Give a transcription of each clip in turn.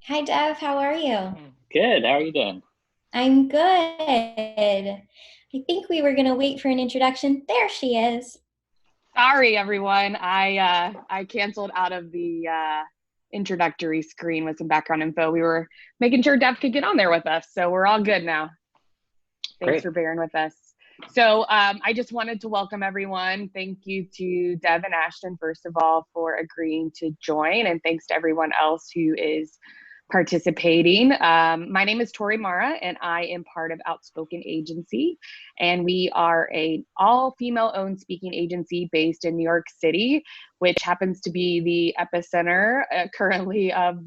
Hi, Dev. How are you? Good. How are you doing? I'm good. I think we were going to wait for an introduction. There she is. Sorry, everyone. I canceled out of the introductory screen with some background info. We were making sure Dev could get on there with us, so we're all good now. Thanks Great. for bearing with us. So I just wanted to welcome everyone. Thank you to Dev and Ashton, first of all, for agreeing to join, and thanks to everyone else who is participating. My name is Tori Marra, and I am part of Outspoken Agency, and we are a all-female owned speaking agency based in New York City, which happens to be the epicenter currently of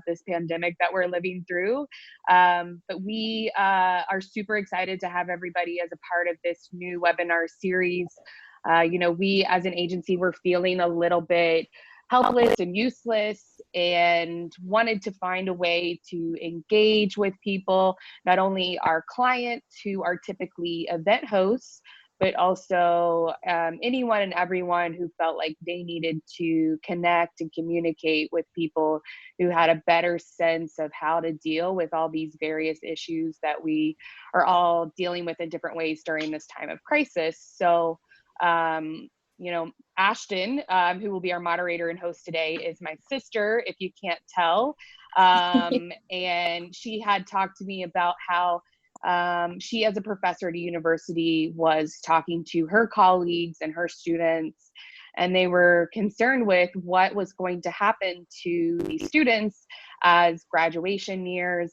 this pandemic that we're living through. But we are super excited to have everybody as a part of this new webinar series. We as an agency, we're feeling a little bit helpless and useless and wanted to find a way to engage with people, not only our clients who are typically event hosts, but also anyone and everyone who felt like they needed to connect and communicate with people who had a better sense of how to deal with all these various issues that we are all dealing with in different ways during this time of crisis. So, Ashton, who will be our moderator and host today, is my sister, if you can't tell. And she had talked to me about how she, as a professor at a university, was talking to her colleagues and her students, and they were concerned with what was going to happen to these students as graduation nears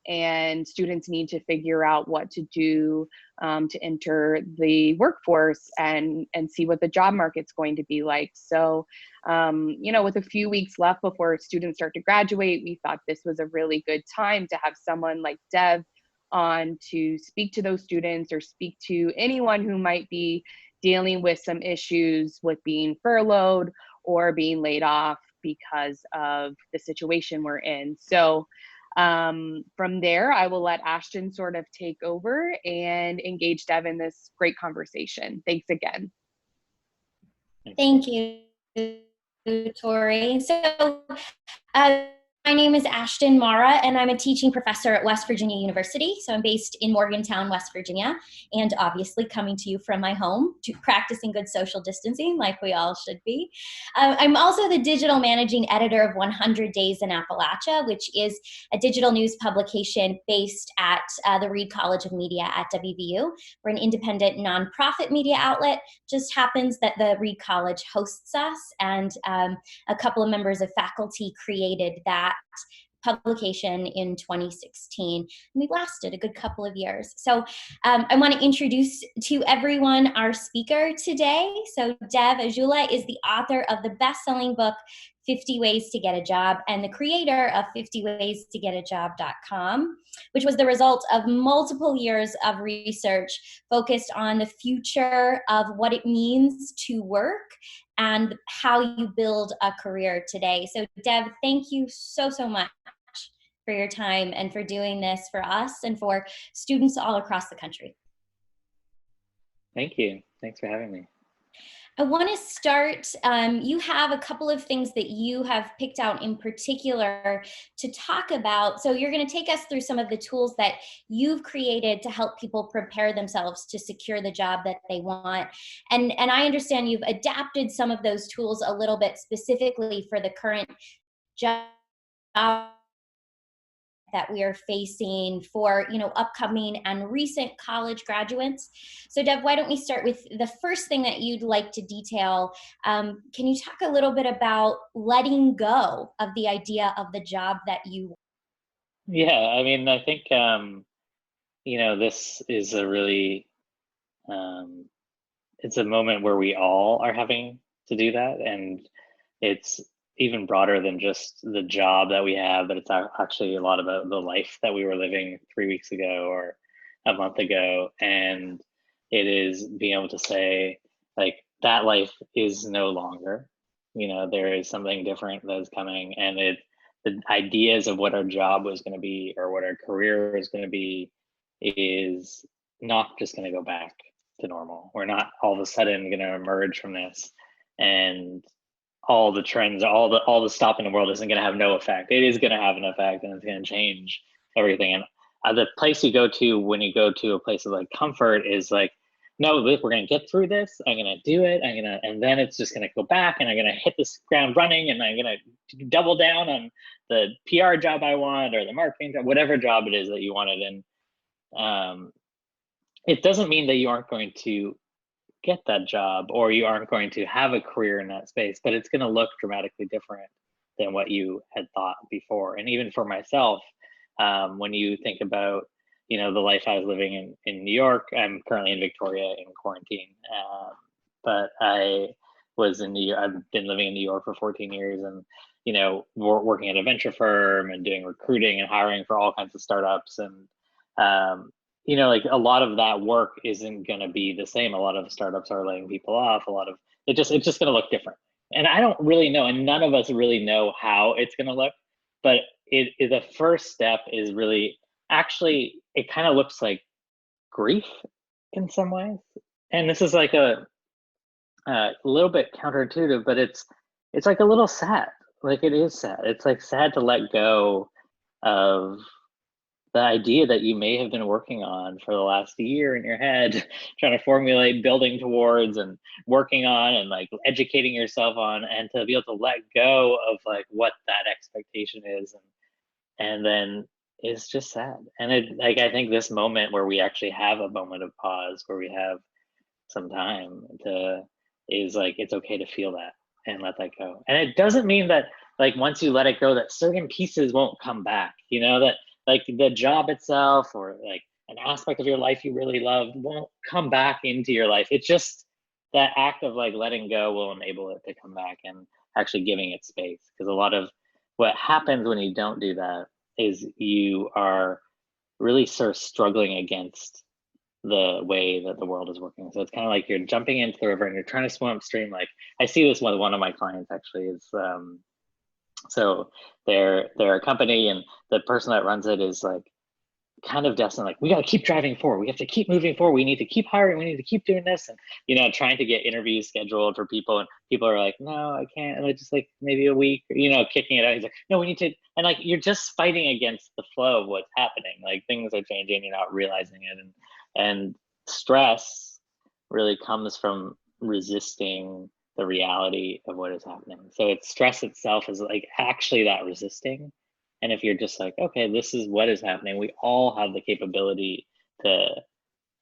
and students need to figure out what to do to enter the workforce and see what the job market's going to be like. So, with a few weeks left before students start to graduate, we thought this was a really good time to have someone like Dev on to speak to those students or speak to anyone who might be dealing with some issues with being furloughed or being laid off because of the situation we're in. So from there, I will let Ashton sort of take over and engage Dev in this great conversation. Thanks again. Thank you, Tori. So, my name is Ashton Marra, and I'm a teaching professor at West Virginia University. So I'm based in Morgantown, West Virginia, and obviously coming to you from my home, to practicing good social distancing like we all should be. I'm also the digital managing editor of 100 Days in Appalachia, which is a digital news publication based at the Reed College of Media at WVU. We're an independent nonprofit media outlet. Just happens that the Reed College hosts us, and a couple of members of faculty created that publication in 2016. And we lasted a good couple of years. So I want to introduce to everyone our speaker today. So Dev Aujla is the author of the best-selling book, 50 Ways to Get a Job, and the creator of 50waystoGetAjob.com, which was the result of multiple years of research focused on the future of what it means to work and how you build a career today. So Dev, thank you so much for your time and for doing this for us and for students all across the country. Thank you. Thanks for having me. I want to start, you have a couple of things that you have picked out in particular to talk about. So you're going to take us through some of the tools that you've created to help people prepare themselves to secure the job that they want. And I understand you've adapted some of those tools a little bit specifically for the current job that we are facing for upcoming and recent college graduates. So Dev, why don't we start with the first thing that you'd like to detail? Can you talk a little bit about letting go of the idea of the job that you want? Yeah, I mean, I think this is a really it's a moment where we all are having to do that, and it's even broader than just the job that we have, but it's actually a lot about the life that we were living 3 weeks ago or a month ago. And it is being able to say, like, that life is no longer, there is something different that is coming. And the ideas of what our job was going to be or what our career is going to be is not just going to go back to normal. We're not all of a sudden going to emerge from this and all the trends, all the stuff in the world isn't going to have no effect. It is going to have an effect, and it's going to change everything. And the place you go to when you go to a place of like comfort is like, no, we're going to get through this. I'm going to do it. And then it's just going to go back, and I'm going to hit this ground running, and I'm going to double down on the PR job I want, or the marketing job, whatever job it is that you wanted. And it doesn't mean that you aren't going to get that job, or you aren't going to have a career in that space, but it's going to look dramatically different than what you had thought before. And even for myself, when you think about, the life I was living in New York, I'm currently in Victoria in quarantine, but I was in New York. I've been living in New York for 14 years, and working at a venture firm and doing recruiting and hiring for all kinds of startups. And like a lot of that work isn't going to be the same. A lot of startups are laying people off. It's just going to look different. And I don't really know, and none of us really know how it's going to look, but the first step is really, actually, it kind of looks like grief in some ways. And this is like a little bit counterintuitive, but it's like a little sad. Like, it is sad. It's like sad to let go of the idea that you may have been working on for the last year in your head, trying to formulate, building towards, and working on, and like educating yourself on, and to be able to let go of like what that expectation is. And then it's just sad. And I think this moment where we actually have a moment of pause, where we have some time is like, it's okay to feel that and let that go. And it doesn't mean that like once you let it go, that certain pieces won't come back, that like the job itself, or like an aspect of your life you really love, won't come back into your life. It's just that act of like letting go will enable it to come back, and actually giving it space. Because a lot of what happens when you don't do that is you are really sort of struggling against the way that the world is working. So it's kind of like you're jumping into the river and you're trying to swim upstream. Like, I see this with one of my clients, actually. Is so they're a company, and the person that runs it is like kind of destined, like, we got to keep driving forward, we have to keep moving forward, we need to keep hiring, we need to keep doing this, and trying to get interviews scheduled for people, and people are like, no, I can't, and it's just like maybe a week, kicking it out. He's like, no, we need to, and like, you're just fighting against the flow of what's happening. Like, things are changing, you're not realizing it. And stress really comes from resisting the reality of what is happening. So it's stress itself is like actually that resisting. And if you're just like, okay, this is what is happening, we all have the capability to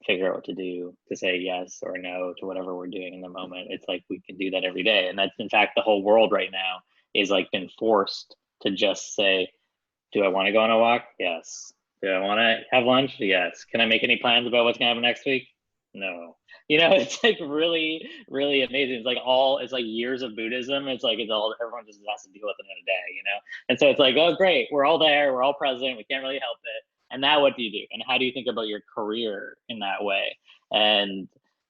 figure out what to do, to say yes or no to whatever we're doing in the moment. It's like we can do that every day. And that's, in fact, the whole world right now is like been forced to just say, do I want to go on a walk? Yes. Do I want to have lunch? Yes. Can I make any plans about what's gonna happen next week? No. It's like really, really amazing. It's like years of Buddhism. It's all, everyone just has to deal with it in a day, And so it's like, oh, great, we're all there, we're all present, we can't really help it. And now what do you do? And how do you think about your career in that way? And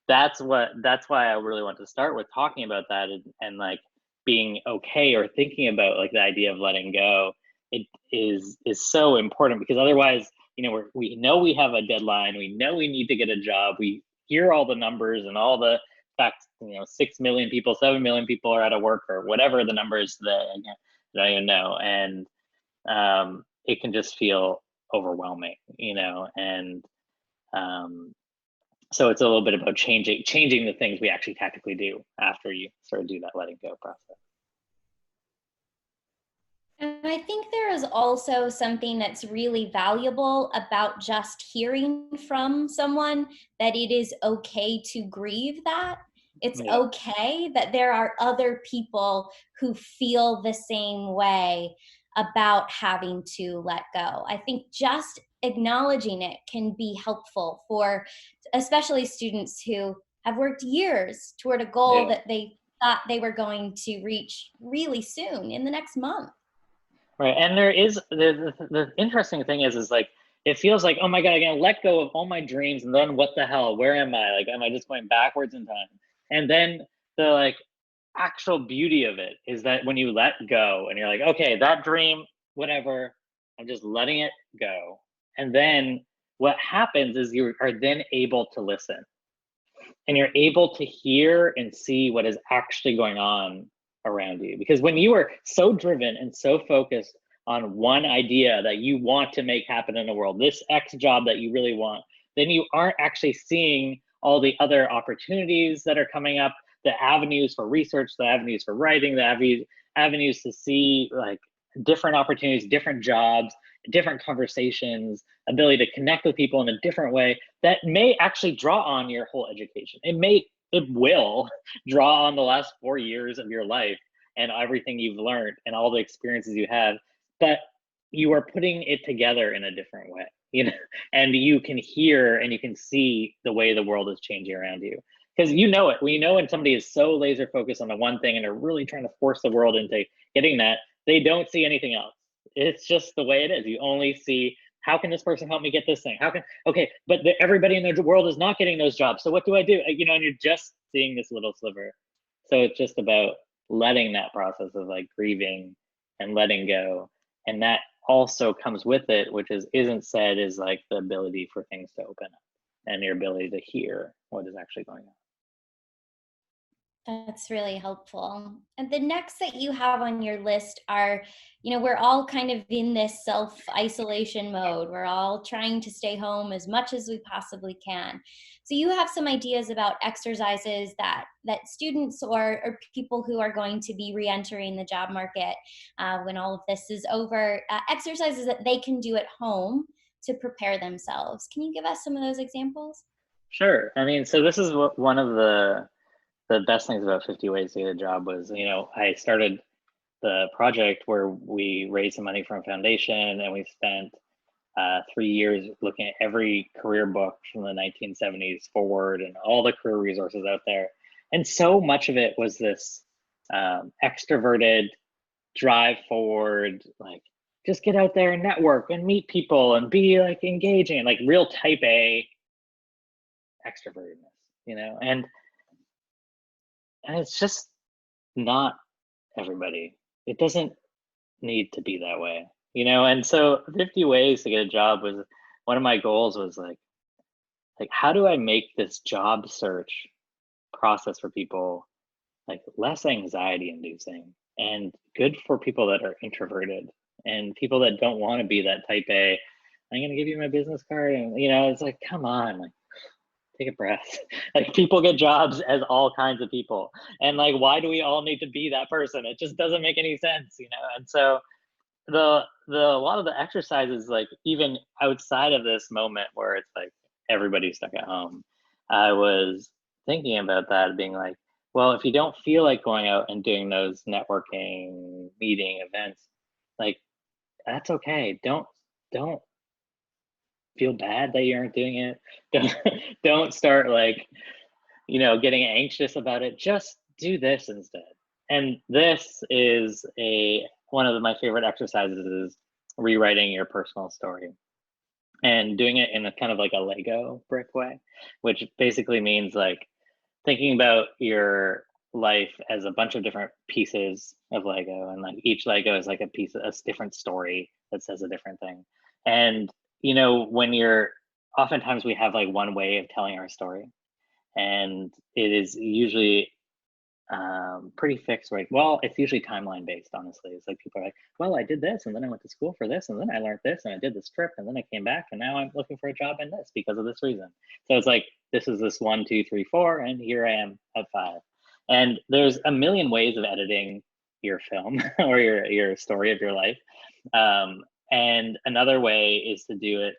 that's why I really want to start with talking about that, and like being okay, or thinking about like the idea of letting go. It is so important, because otherwise, we know we have a deadline, we know we need to get a job, we hear all the numbers and all the facts, 6 million people, 7 million people are out of work, or whatever the number is today. I don't even know. And it can just feel overwhelming, and so it's a little bit about changing the things we actually tactically do after you sort of do that letting go process. And I think there is also something that's really valuable about just hearing from someone, that it is okay to grieve that. It's okay that there are other people who feel the same way about having to let go. I think just acknowledging it can be helpful for especially students who have worked years toward a goal that they thought they were going to reach really soon, in the next month. Right. And there is the interesting thing is like, it feels like, oh my God, I'm going to let go of all my dreams. And then what the hell, where am I? Like, am I just going backwards in time? And then the like actual beauty of it is that when you let go and you're like, okay, that dream, whatever, I'm just letting it go. And then what happens is you are then able to listen, and you're able to hear and see what is actually going on around you. Because when you are so driven and so focused on one idea that you want to make happen in the world, this X job that you really want, then you aren't actually seeing all the other opportunities that are coming up, the avenues for research, the avenues for writing, the avenues to see like different opportunities, different jobs, different conversations, ability to connect with people in a different way that may actually draw on your whole education. It will draw on the last 4 years of your life and everything you've learned and all the experiences you have, but you are putting it together in a different way, you know, and you can hear and you can see the way the world is changing around you. Because you know it, when somebody is so laser focused on the one thing and they're really trying to force the world into getting that, they don't see anything else. It's just the way it is. You only see, how can this person help me get this thing? Okay, but everybody in the world is not getting those jobs. So what do I do? You know, and you're just seeing this little sliver. So it's just about letting that process of like grieving and letting go. And that also comes with it, which isn't said, is like the ability for things to open up and your ability to hear what is actually going on. That's really helpful. And the next that you have on your list are, you know, we're all kind of in this self-isolation mode. We're all trying to stay home as much as we possibly can. So you have some ideas about exercises that students or people who are going to be re-entering the job market when all of this is over, exercises that they can do at home to prepare themselves. Can you give us some of those examples? Sure. I mean, so this is one of the best things about 50 Ways to Get a Job was, you know, I started the project where we raised some money from a foundation, and we spent 3 years looking at every career book from the 1970s forward and all the career resources out there. And so much of it was this extroverted drive forward, like just get out there and network and meet people and be like engaging, like real type A extrovertedness, you know, and it's just not everybody. It doesn't need to be that way, you know? And so 50 Ways to Get a Job was one of my goals, was like how do I make this job search process for people like less anxiety inducing and good for people that are introverted and people that don't want to be that type A. I'm going to give you my business card. And, you know, it's like, come on, like, take a breath. Like people get jobs as all kinds of people. And like, why do we all need to be that person? It just doesn't make any sense, you know? And so a lot of the exercises, like even outside of this moment where it's like everybody's stuck at home, I was thinking about that, being like, well, if you don't feel like going out and doing those networking meeting events, like that's okay. Don't feel bad that you aren't doing it. Don't start like, you know, getting anxious about it. Just do this instead. And this is one of my favorite exercises is rewriting your personal story and doing it in a kind of like a Lego brick way, which basically means like thinking about your life as a bunch of different pieces of Lego, and like each Lego is like a different story that says a different thing. And you know, oftentimes we have like one way of telling our story, and it is usually pretty fixed, right? Well, it's usually timeline based, honestly. It's like people are like, well, I did this and then I went to school for this and then I learned this and I did this trip and then I came back and now I'm looking for a job in this because of this reason. So it's like, this is this 1, 2, 3, 4, and here I am at 5. And there's a million ways of editing your film or your story of your life. And another way is to do it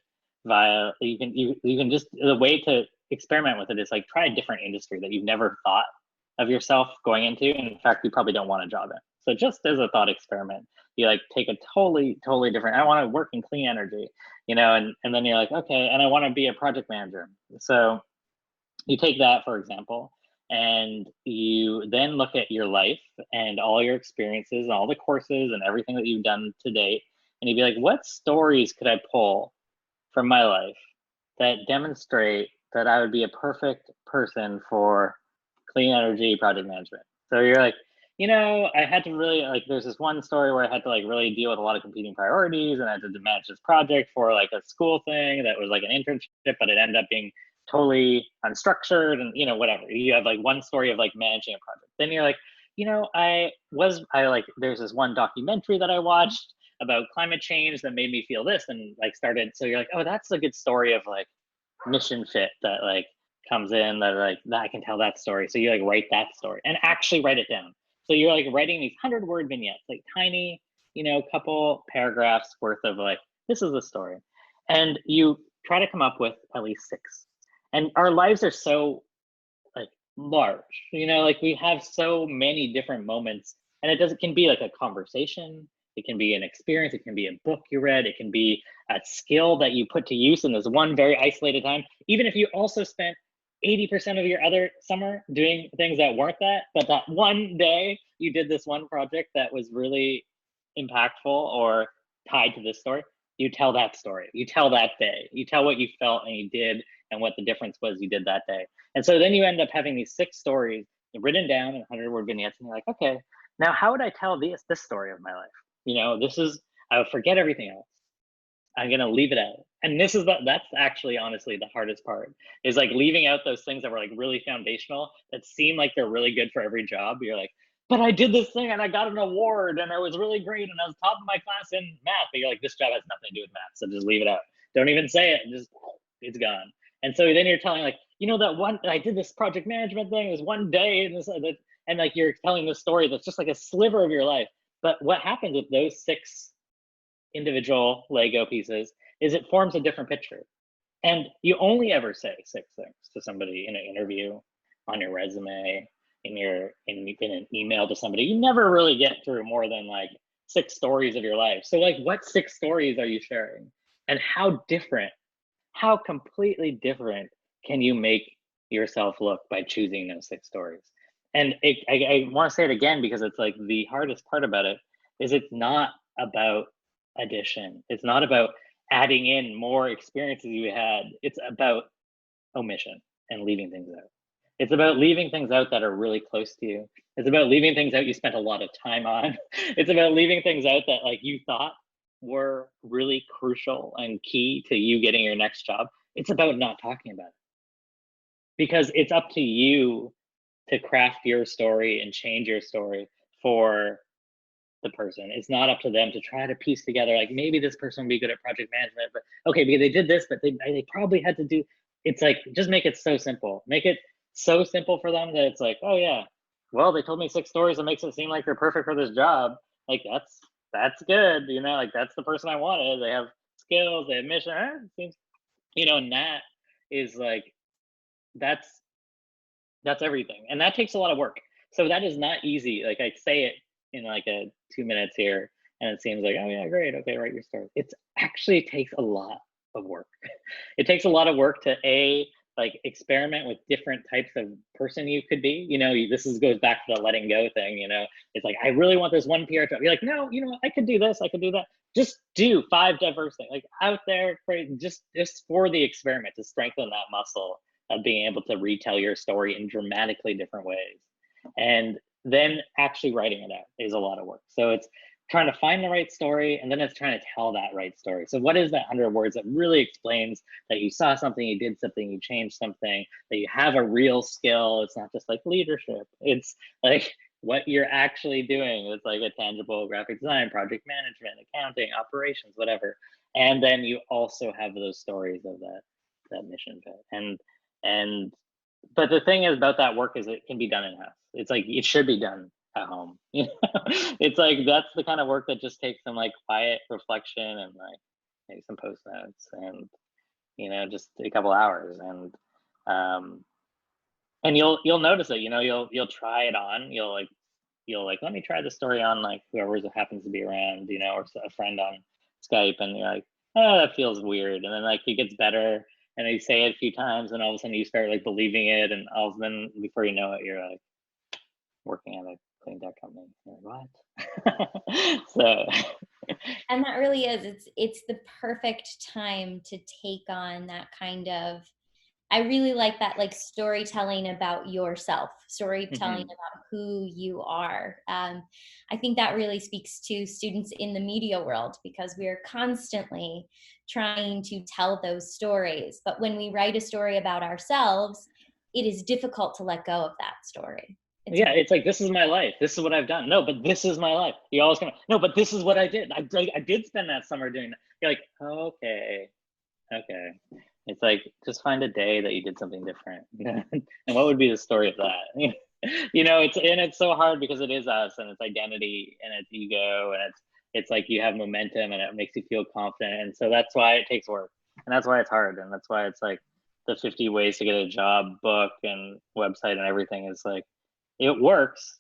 via, you can just, the way to experiment with it is like try a different industry that you've never thought of yourself going into. And in fact, you probably don't want a job in. So just as a thought experiment, you like take a totally different, I want to work in clean energy, you know, and then you're like, okay, and I want to be a project manager. So you take that, for example, and you then look at your life and all your experiences and all the courses and everything that you've done to date. And you'd be like, what stories could I pull from my life that demonstrate that I would be a perfect person for clean energy project management? So you're like, you know, I had to really like, there's this one story where I had to like really deal with a lot of competing priorities, and I had to manage this project for like a school thing that was like an internship, but it ended up being totally unstructured and, you know, whatever. You have like one story of like managing a project. Then you're like, there's this one documentary that I watched about climate change that made me feel this, and like started. So you're like, oh, that's a good story of like mission fit that like comes in that like that I can tell that story. So you like write that story and actually write it down. So you're like writing these 100-word vignettes, like tiny, couple paragraphs worth of like, this is the story. And you try to come up with at least 6. And our lives are so like large, like we have so many different moments, and it can be like a conversation, it can be an experience, it can be a book you read, it can be a skill that you put to use in this one very isolated time, even if you also spent 80% of your other summer doing things that weren't that, but that one day you did this one project that was really impactful or tied to this story. You tell that story, you tell that day, you tell what you felt and you did and what the difference was you did that day. And so then you end up having these 6 stories written down in 100-word vignettes, and you're like, okay, now how would I tell this story of my life? I would forget everything else. I'm gonna leave it out. And that's actually honestly the hardest part, is like leaving out those things that were like really foundational, that seem like they're really good for every job. You're like, but I did this thing and I got an award and I was really great and I was top of my class in math. But you're like, this job has nothing to do with math, so just leave it out. Don't even say it, just it's gone. And so then you're telling like, that one, I did this project management thing, it was one day, and like you're telling this story that's just like a sliver of your life. But what happens with those 6 individual Lego pieces is it forms a different picture. And you only ever say 6 things to somebody in an interview, on your resume, in an email to somebody. You never really get through more than like 6 stories of your life. So like, what 6 stories are you sharing? And how completely different can you make yourself look by choosing those 6 stories? And I want to say it again, because it's like the hardest part about it is it's not about addition. It's not about adding in more experiences you had. It's about omission and leaving things out. It's about leaving things out that are really close to you. It's about leaving things out you spent a lot of time on. It's about leaving things out that like you thought were really crucial and key to you getting your next job. It's about not talking about it, because it's up to you to craft your story and change your story for the person. It's not up to them to try to piece together like, maybe this person would be good at project management, but okay, because they did this, but they probably had to do. It's like, just make it so simple. Make it so simple for them that it's like, oh yeah, well, they told me 6 stories that makes it seem like they're perfect for this job. Like that's good, like that's the person I wanted. They have skills, they have mission. It seems, and that is like, that's everything, and that takes a lot of work. So that is not easy. Like I say it in like a 2 minutes here, and it seems like, oh yeah, great, okay, write your story. It's actually takes a lot of work. It takes a lot of work to like experiment with different types of person you could be. This goes back to the letting go thing. It's like, I really want this one PR job. You're like, no, I could do this, I could do that. Just do 5 diverse things, like out there, just for the experiment, to strengthen that muscle of being able to retell your story in dramatically different ways. And then actually writing it out is a lot of work. So it's trying to find the right story, and then it's trying to tell that right story. So what is that 100 words that really explains that you saw something, you did something, you changed something, that you have a real skill? It's not just like leadership. It's like what you're actually doing. It's like a tangible graphic design, project management, accounting, operations, whatever. And then you also have those stories of that mission fit. But the thing is about that work is it can be done in-house. It's like, it should be done at home. It's like, that's the kind of work that just takes some like quiet reflection and like maybe some post notes and just a couple hours, and you'll notice it. You'll try it on. You'll like, let me try the story on like whoever happens to be around, or a friend on Skype, and you're like, oh, that feels weird, and then like it gets better. And they say it a few times, and all of a sudden you start like believing it, and all of a sudden, before you know it, you're like working at a clean tech company. You're like, what? So, and that really is, it's the perfect time to take on that kind of, I really like that, like storytelling about yourself, storytelling about who you are. I think that really speaks to students in the media world, because we are constantly trying to tell those stories. But when we write a story about ourselves, it is difficult to let go of that story. Yeah, it's like, this is my life. This is what I've done. No, but this is my life. You always come, no, but this is what I did. I did spend that summer doing that. You're like, okay. It's like, just find a day that you did something different. And what would be the story of that? It's so hard because it is us, and it's identity, and it's ego, and it's like you have momentum, and it makes you feel confident. And so that's why it takes work, and that's why it's hard, and that's why it's like the 50 ways to get a job book and website and everything is like, it works.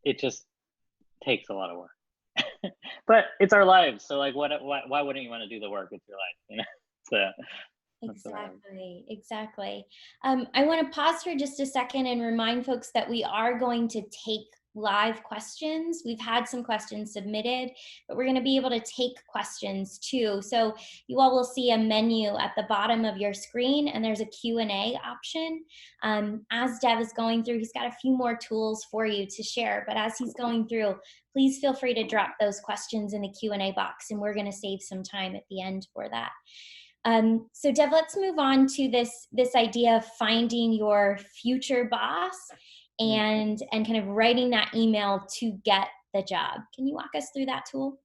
It just takes a lot of work. But it's our lives, so like, why wouldn't you want to do the work? It's your life, so Exactly. I want to pause for just a second and remind folks that we are going to take live questions. We've had some questions submitted, but we're going to be able to take questions too. So you all will see a menu at the bottom of your screen, and there's a Q&A option. As Dev is going through, he's got a few more tools for you to share, but as he's going through, please feel free to drop those questions in the Q&A box, and we're going to save some time at the end for that. So Dev, let's move on to this idea of finding your future boss and kind of writing that email to get the job. Can you walk us through that tool?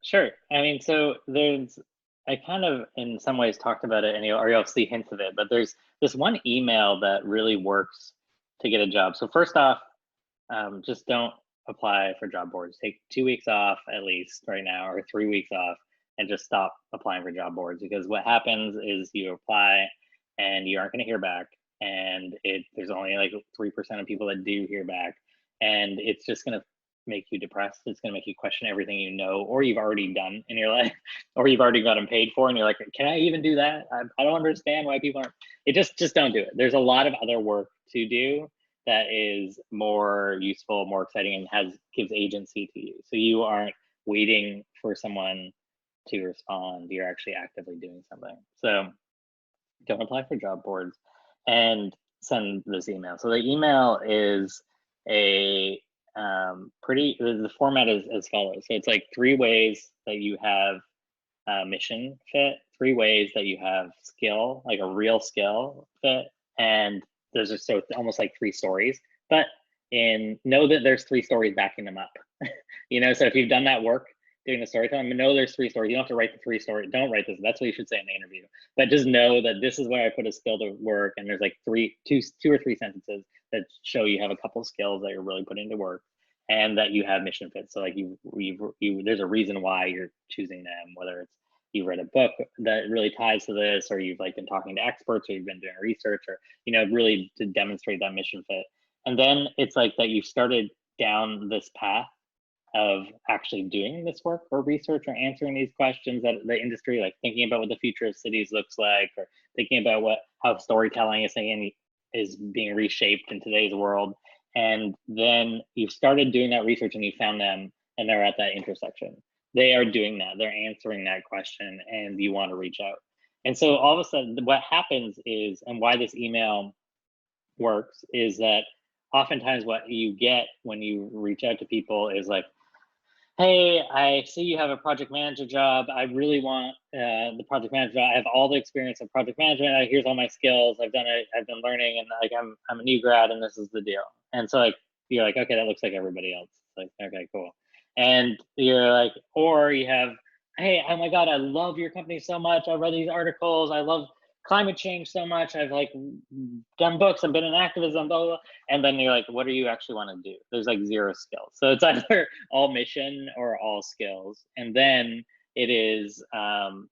Sure. I mean, so I kind of in some ways talked about it, and you'll see hints of it, but there's this one email that really works to get a job. So first off, just don't apply for job boards. Take 2 weeks off at least right now, or 3 weeks off, and just stop applying for job boards, because what happens is you apply and you aren't going to hear back, and there's only like 3% of people that do hear back, and it's just going to make you depressed. It's going to make you question everything you know, or you've already done in your life, or you've already gotten paid for, and you're like, can I even do that? I don't understand why people aren't. It just don't do it. There's a lot of other work to do that is more useful, more exciting, and gives agency to you. So you aren't waiting for someone to respond. You're actually actively doing something. So don't apply for job boards and send this email. So the email is the format is as follows. So it's like 3 ways that you have mission fit, 3 ways that you have skill, like a real skill fit, and those are so almost like 3 stories, but know that there's 3 stories backing them up. So if you've done that work doing the storytelling, know there's 3 stories. You don't have to write the 3 stories. Don't write this. That's what you should say in the interview. But just know that this is where I put a skill to work, and there's like 2 or 3 sentences that show you have a couple skills that you're really putting to work, and that you have mission fit. So like there's a reason why you're choosing them, whether it's you've read a book that really ties to this, or you've like been talking to experts, or you've been doing research, or really to demonstrate that mission fit. And then it's like that you've started down this path of actually doing this work or research or answering these questions that the industry, like thinking about what the future of cities looks like, or thinking about how storytelling is being reshaped in today's world. And then you've started doing that research, and you found them, and they're at that intersection. They are doing that. They're answering that question, and you want to reach out. And so all of a sudden, what happens is, and why this email works, is that oftentimes what you get when you reach out to people is like, hey, I see you have a project manager job. I really want the project manager job. I have all the experience of project management. Here's all my skills. I've done it. I've been learning, and like I'm a new grad, and this is the deal. And so like you're like, okay, that looks like everybody else. It's like, okay, cool. And you're like, or you have, hey, oh my God, I love your company so much. I read these articles. I love climate change so much. I've like done books. I've been in activism, blah, blah, blah. And then you're like, what do you actually want to do? There's like 0 skills. So it's either all mission or all skills. And then it is, the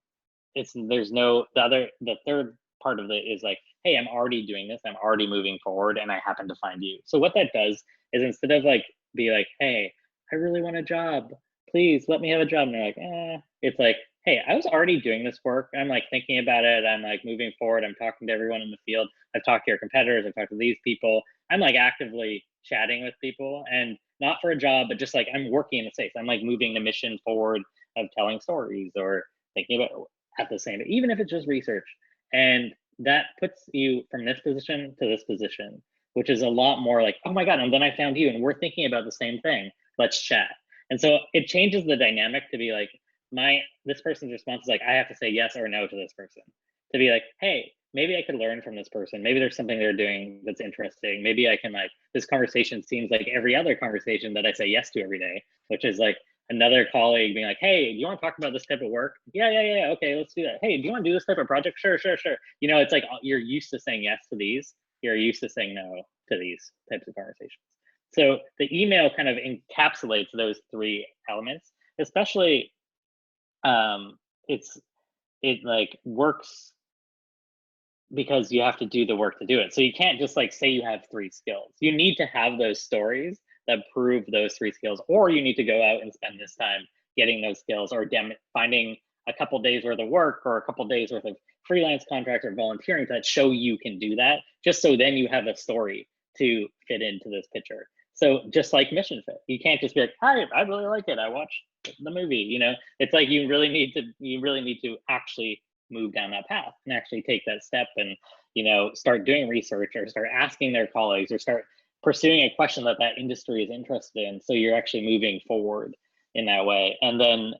third part of it is like, hey, I'm already doing this. I'm already moving forward, and I happen to find you. So what that does is, instead of like, be like, hey, I really want a job, please let me have a job. And they're like, it's like, hey, I was already doing this work. I'm like thinking about it. I'm like moving forward. I'm talking to everyone in the field. I've talked to your competitors. I've talked to these people. I'm like actively chatting with people, and not for a job, but just like I'm working in the space. I'm like moving the mission forward of telling stories or thinking about at the same, even if it's just research. And that puts you from this position to this position, which is a lot more like, oh my God, and then I found you, and we're thinking about the same thing. Let's chat. And so it changes the dynamic to be like, this person's response is like, I have to say yes or no to this person. To be like, hey, maybe I could learn from this person. Maybe there's something they're doing that's interesting. Maybe I can, like, this conversation seems like every other conversation that I say yes to every day, which is like another colleague being like, hey, do you want to talk about this type of work? Yeah. Okay, let's do that. Hey, do you want to do this type of project? Sure. You know, it's like you're used to saying yes to these. You're used to saying no to these types of conversations. So the email kind of encapsulates those three elements, especially it like works because you have to do the work to do it. So you can't just like say you have 3 skills. You need to have those stories that prove those 3 skills, or you need to go out and spend this time getting those skills, or finding a couple days worth of work or a couple days worth of freelance contract or volunteering that show you can do that, just so then you have a story to fit into this picture. So just like Mission Fit, you can't just be like, hi, I really like it, I watched the movie. You know, it's like you really need to actually move down that path and actually take that step and, you know, start doing research or start asking their colleagues or start pursuing a question that that industry is interested in. So you're actually moving forward in that way. And then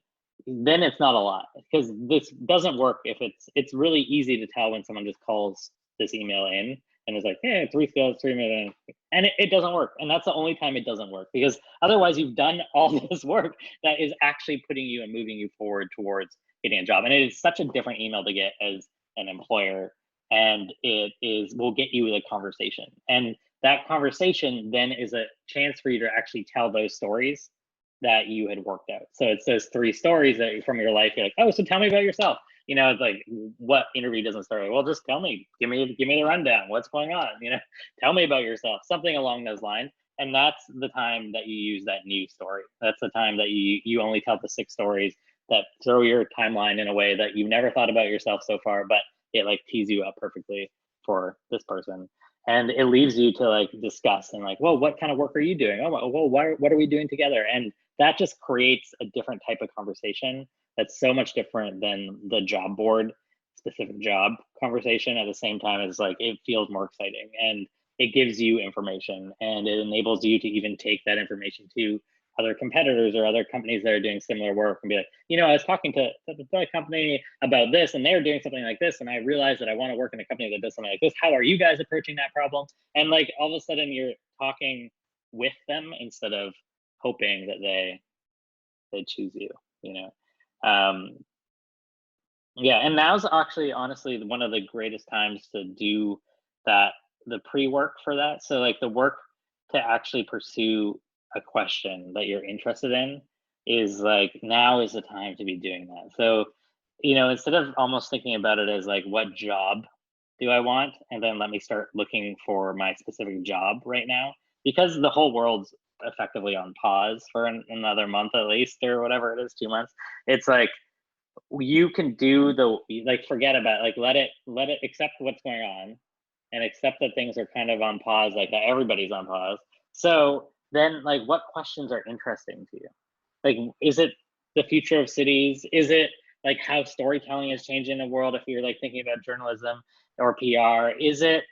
it's not a lot, because this doesn't work if it's really easy to tell when someone just calls this email in and is like, hey, 3 skills, 3 minutes, and it doesn't work. And that's the only time it doesn't work, because otherwise you've done all this work that is actually putting you and moving you forward towards getting a job. And it is such a different email to get as an employer, and will get you the conversation. And that conversation then is a chance for you to actually tell those stories that you had worked out. So it's those 3 stories that from your life. You're like, oh, so tell me about yourself. You know, it's like, what interview doesn't start with, well, just tell me, give me the rundown. What's going on? You know, tell me about yourself, something along those lines. And that's the time that you use that new story. That's the time that you only tell the 6 stories that throw your timeline in a way that you've never thought about yourself so far, but it like tees you up perfectly for this person. And it leaves you to like discuss and like, well, what kind of work are you doing? Oh, well, what are we doing together? And that just creates a different type of conversation that's so much different than the job board specific job conversation. At the same time, it's like, it feels more exciting, and it gives you information, and it enables you to even take that information to other competitors or other companies that are doing similar work and be like, you know, I was talking to the company about this and they're doing something like this, and I realized that I want to work in a company that does something like this. How are you guys approaching that problem? And like all of a sudden you're talking with them instead of hoping that they choose you, you know. Yeah, and now's actually honestly one of the greatest times to do that, the pre-work for that. So like the work to actually pursue a question that you're interested in is like, now is the time to be doing that. So, you know, instead of almost thinking about it as like, what job do I want? And then let me start looking for my specific job right now, because the whole world's effectively on pause for another month at least, or whatever it is, 2 months. It's like, you can do the, like, forget about, like, let it accept what's going on and accept that things are kind of on pause, like that everybody's on pause. So then, like, what questions are interesting to you? Like, is it the future of cities? Is it like how storytelling is changing the world if you're like thinking about journalism or PR? Is it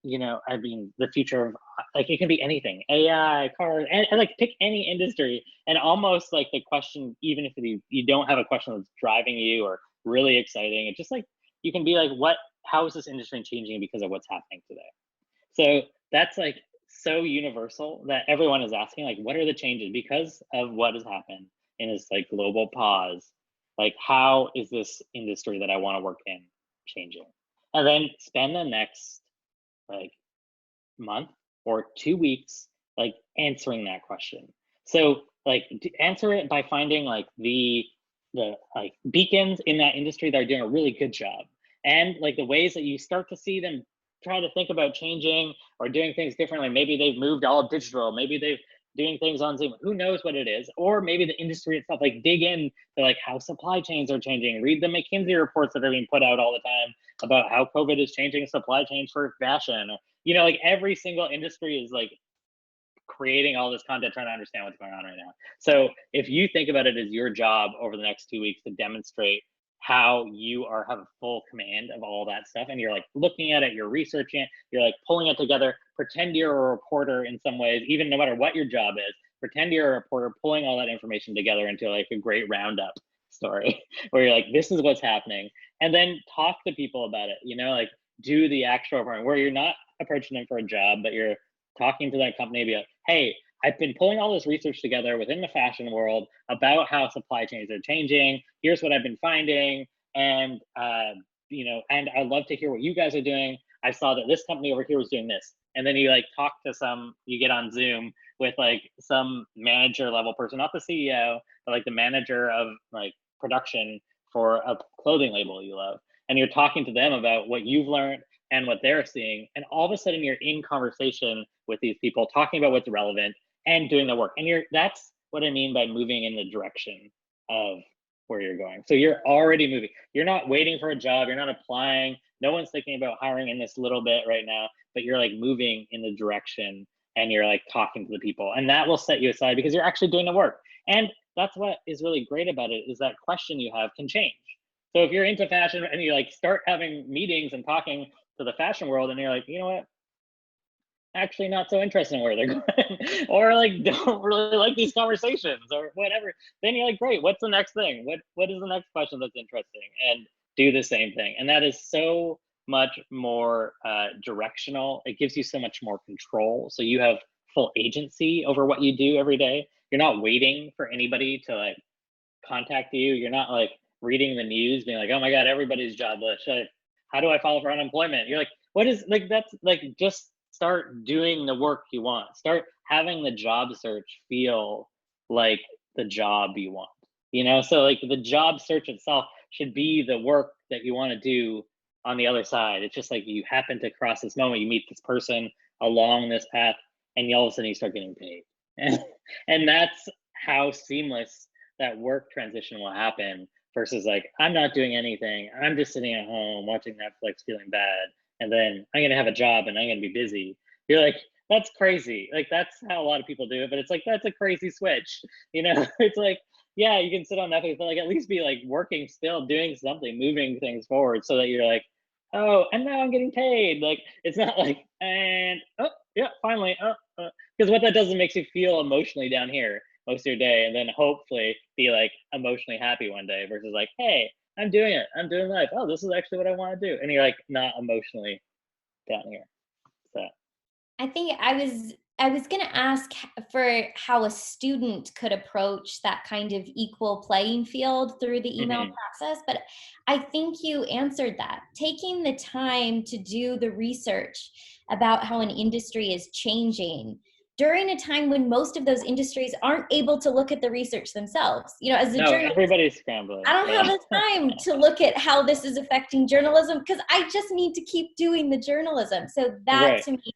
you know, I mean, the future of, like, it can be anything, AI, cars, and like pick any industry. And almost like the question, even if you don't have a question that's driving you or really exciting, it's just like, you can be like, how is this industry changing because of what's happening today? So that's like so universal that everyone is asking, like, what are the changes because of what has happened in this like global pause? Like, how is this industry that I want to work in changing? And then spend the next like month or 2 weeks like answering that question. So like answer it by finding like the like beacons in that industry that are doing a really good job, and like the ways that you start to see them try to think about changing or doing things differently. Maybe they've moved all digital, maybe they've doing things on Zoom, who knows what it is. Or maybe the industry itself, like dig in to like how supply chains are changing, read the McKinsey reports that are being put out all the time about how COVID is changing supply chains for fashion. You know, like every single industry is like creating all this content, trying to understand what's going on right now. So if you think about it as your job over the next 2 weeks to demonstrate how you have a full command of all that stuff, and you're like looking at it, you're researching it, you're like pulling it together, pretend you're a reporter in some ways, even no matter what your job is, pretend you're a reporter pulling all that information together into like a great roundup story where you're like, this is what's happening. And then talk to people about it, you know, like do the actual part where you're not approaching them for a job, but you're talking to that company, be like, hey, I've been pulling all this research together within the fashion world about how supply chains are changing. Here's what I've been finding. And, you know, and I'd love to hear what you guys are doing. I saw that this company over here was doing this. And then you like talk to you get on Zoom with like some manager level person, not the CEO, but like the manager of like production for a clothing label you love. And you're talking to them about what you've learned and what they're seeing. And all of a sudden you're in conversation with these people, talking about what's relevant and doing the work. And that's what I mean by moving in the direction of where you're going. So you're already moving. You're not waiting for a job. You're not applying. No one's thinking about hiring in this little bit right now, but you're like moving in the direction and you're like talking to the people, and that will set you aside because you're actually doing the work. And that's what is really great about it, is that question you have can change. So if you're into fashion and you like start having meetings and talking to the fashion world and you're like, you know what, actually not so interested in where they're going, or like don't really like these conversations or whatever, then you're like, great, what's the next thing? What is the next question that's interesting? And do the same thing. And that is so much more directional. It gives you so much more control. So you have full agency over what you do every day. You're not waiting for anybody to like contact you. You're not like reading the news being like, oh my God, everybody's jobless. How do I file for unemployment? You're like, what is like, that's like, just start doing the work you want. Start having the job search feel like the job you want, you know? So like the job search itself should be the work that you want to do on the other side. It's just like you happen to cross this moment, you meet this person along this path, and all of a sudden you start getting paid. And that's how seamless that work transition will happen, versus like, I'm not doing anything. I'm just sitting at home watching Netflix feeling bad. And then I'm going to have a job and I'm going to be busy. You're like, that's crazy. Like, that's how a lot of people do it. But it's like, that's a crazy switch. You know, it's like, yeah, you can sit on Netflix, but like at least be like working still, doing something, moving things forward, so that you're like, oh, and now I'm getting paid. Like, it's not like, and oh yeah, finally, because what that does is makes you feel emotionally down here most of your day, and then hopefully be like emotionally happy one day, versus like, hey, I'm doing it, I'm doing life. Oh, this is actually what I want to do, and you're like not emotionally down here. So I think I was going to ask for how a student could approach that kind of equal playing field through the email process, but I think you answered that. Taking the time to do the research about how an industry is changing during a time when most of those industries aren't able to look at the research themselves. You know, as a journalist, everybody's scrambling. I don't have the time to look at how this is affecting journalism because I just need to keep doing the journalism. So that to me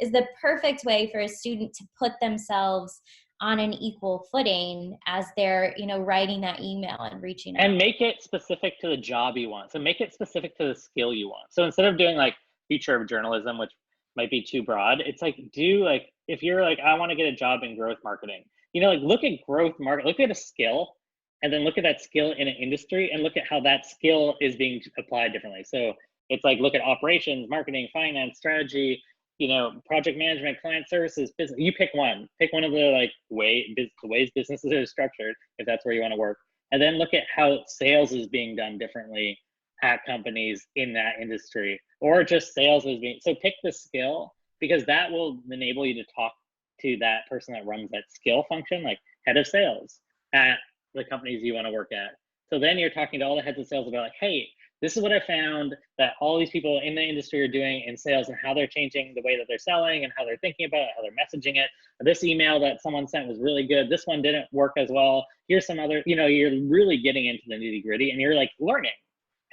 is the perfect way for a student to put themselves on an equal footing as they're, you know, writing that email and reaching out. And make it specific to the job you want. So make it specific to the skill you want. So instead of doing like future of journalism, which might be too broad, it's like, do like, if you're like, I want to get a job in growth marketing, you know, like look at growth market, look at a skill, and then look at that skill in an industry and look at how that skill is being applied differently. So it's like, look at operations, marketing, finance, strategy, you know, project management, client services, business. You pick one of the like ways businesses are structured, if that's where you want to work. And then look at how sales is being done differently at companies in that industry, or just sales is being, so pick the skill, because that will enable you to talk to that person that runs that skill function, like head of sales at the companies you want to work at. So then you're talking to all the heads of sales about like, hey, this is what I found that all these people in the industry are doing in sales, and how they're changing the way that they're selling and how they're thinking about it, how they're messaging it. This email that someone sent was really good. This one didn't work as well. Here's some other, you know, you're really getting into the nitty gritty, and you're like learning.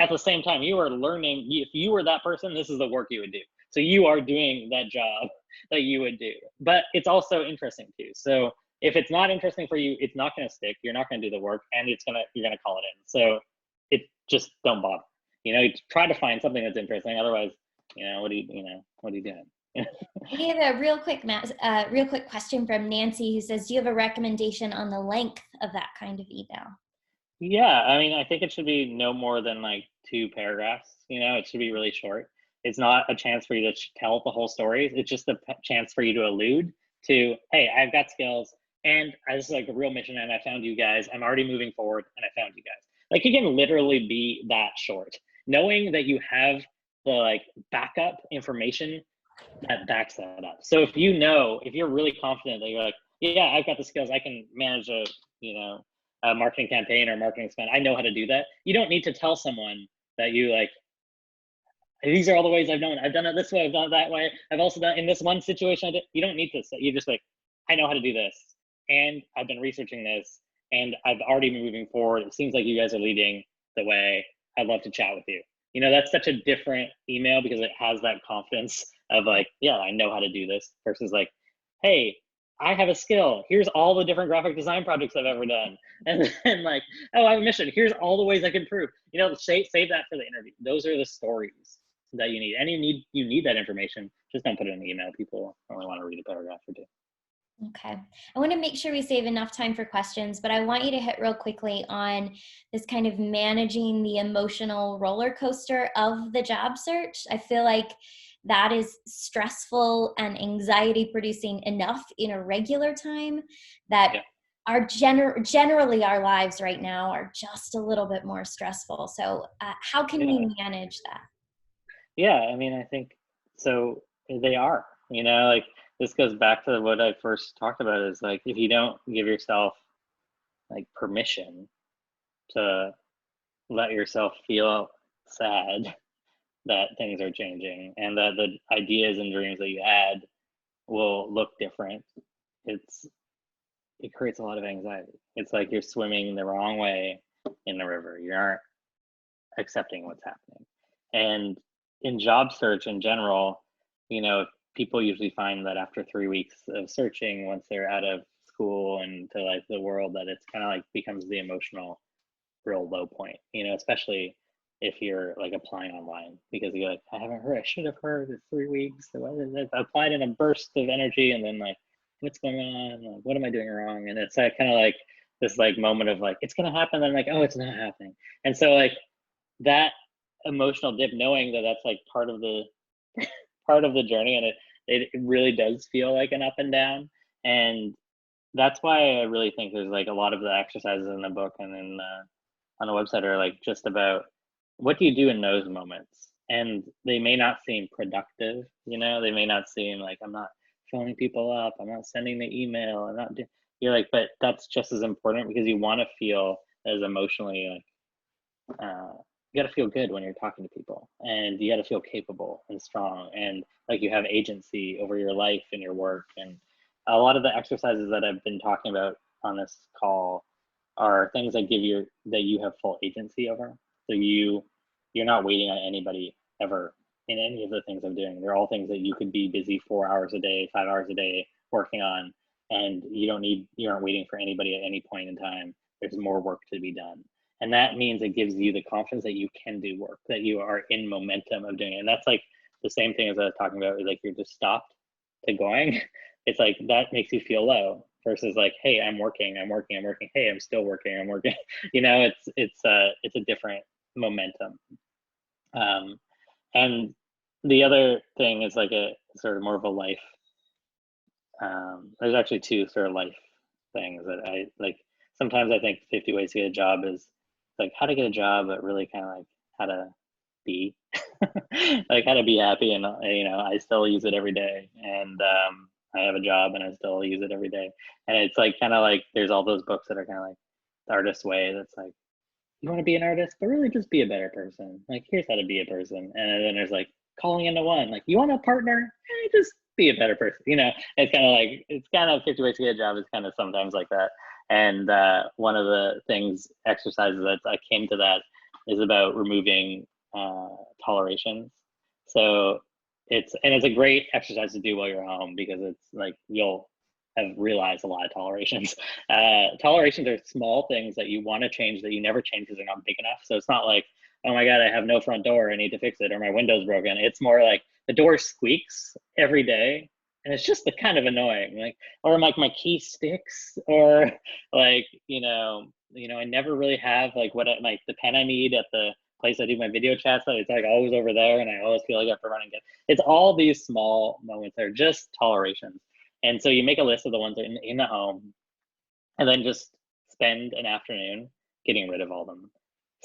At the same time, you are learning. If you were that person, this is the work you would do. So you are doing that job that you would do, but it's also interesting too. So if it's not interesting for you, it's not going to stick. You're not going to do the work, and you're going to call it in. So it just don't bother. You know, you try to find something that's interesting. Otherwise, you know, what are you doing? We have a real quick question from Nancy, who says, do you have a recommendation on the length of that kind of email? Yeah, I mean, I think it should be no more than like 2 paragraphs. You know, it should be really short. It's not a chance for you to tell the whole story. It's just a chance for you to allude to, hey, I've got skills, and this is like a real mission, and I found you guys. I'm already moving forward, and I found you guys. Like, it can literally be that short. Knowing that you have the like backup information that backs that up. So if you're really confident that you're like, yeah, I've got the skills, I can manage a, a marketing campaign or marketing spend, I know how to do that. You don't need to tell someone that you like, these are all the ways I've done it. I've done it this way, I've done it that way. I've also done in this one situation. You don't need to say, you just like, I know how to do this. And I've been researching this and I've already been moving forward. It seems like you guys are leading the way. I'd love to chat with you. That's such a different email because it has that confidence of like, yeah, I know how to do this versus like, hey, I have a skill. Here's all the different graphic design projects I've ever done. And then like, oh, I have a mission. Here's all the ways I can improve. Save that for the interview. Those are the stories that you need. And you need that information. Just don't put it in the email. People only want to read a paragraph or two. Okay. I want to make sure we save enough time for questions, but I want you to hit real quickly on this kind of managing the emotional roller coaster of the job search. I feel like that is stressful and anxiety producing enough in a regular time that our generally our lives right now are just a little bit more stressful. So how can we manage that? Yeah, I mean, I think so. They are, like, this goes back to what I first talked about is like, if you don't give yourself like permission to let yourself feel sad that things are changing and that the ideas and dreams that you had will look different, it creates a lot of anxiety. It's like you're swimming the wrong way in the river. You aren't accepting what's happening. And in job search in general, people usually find that after 3 weeks of searching, once they're out of school and to like the world, that it's kind of like becomes the emotional real low point, especially if you're like applying online, because you're like, I haven't heard, I should have heard. It's 3 weeks. I applied in a burst of energy and then like, what's going on? Like, what am I doing wrong? And it's like kind of like this like moment of like, it's gonna happen. Then like, oh, it's not happening. And so like that emotional dip, knowing that that's like part of the journey, and it really does feel like an up and down. And that's why I really think there's like a lot of the exercises in the book and then on the website are like just about what do you do in those moments. And they may not seem productive, they may not seem like, I'm not phoning people up, I'm not sending the email, you're like, but that's just as important, because you want to feel as emotionally like you got to feel good when you're talking to people, and you got to feel capable and strong and like you have agency over your life and your work. And a lot of the exercises that I've been talking about on this call are things that that you have full agency over. So you're not waiting on anybody ever in any of the things I'm doing. They're all things that you could be busy 4 hours a day, 5 hours a day working on, and you aren't waiting for anybody at any point in time. There's more work to be done. And that means it gives you the confidence that you can do work, that you are in momentum of doing it. And that's like the same thing as I was talking about, like you're just stopped to going. It's like that makes you feel low versus like, hey, I'm working. Hey, I'm still working. I'm working. It's a different momentum. And the other thing is like a sort of more of a life. There's actually two sort of life things that I like. Sometimes I think 50 ways to get a job is like how to get a job, but really kind of like how to be, like how to be happy. And I still use it every day, and I have a job and I still use it every day. And it's like kind of like there's all those books that are kind of like the artist's way. That's like, you want to be an artist, but really just be a better person. Like, here's how to be a person. And then there's like calling into one. Like, you want a partner? Just be a better person. It's kind of 50 ways to get a job is kind of sometimes like that. And one of the exercises that I came to that is about removing tolerations. So it's a great exercise to do while you're home, because it's like you'll have realized a lot of tolerations. Tolerations are small things that you want to change that you never change because they're not big enough. So it's not like, oh my God, I have no front door, I need to fix it, or my window's broken. It's more like the door squeaks every day, and it's just the kind of annoying, like, or like my key sticks, or like, I never really have like the pen I need at the place I do my video chats. So it's like always over there, and I always feel like I have to run and get. It's all these small moments that are just tolerations. And so you make a list of the ones in the home, and then just spend an afternoon getting rid of all them.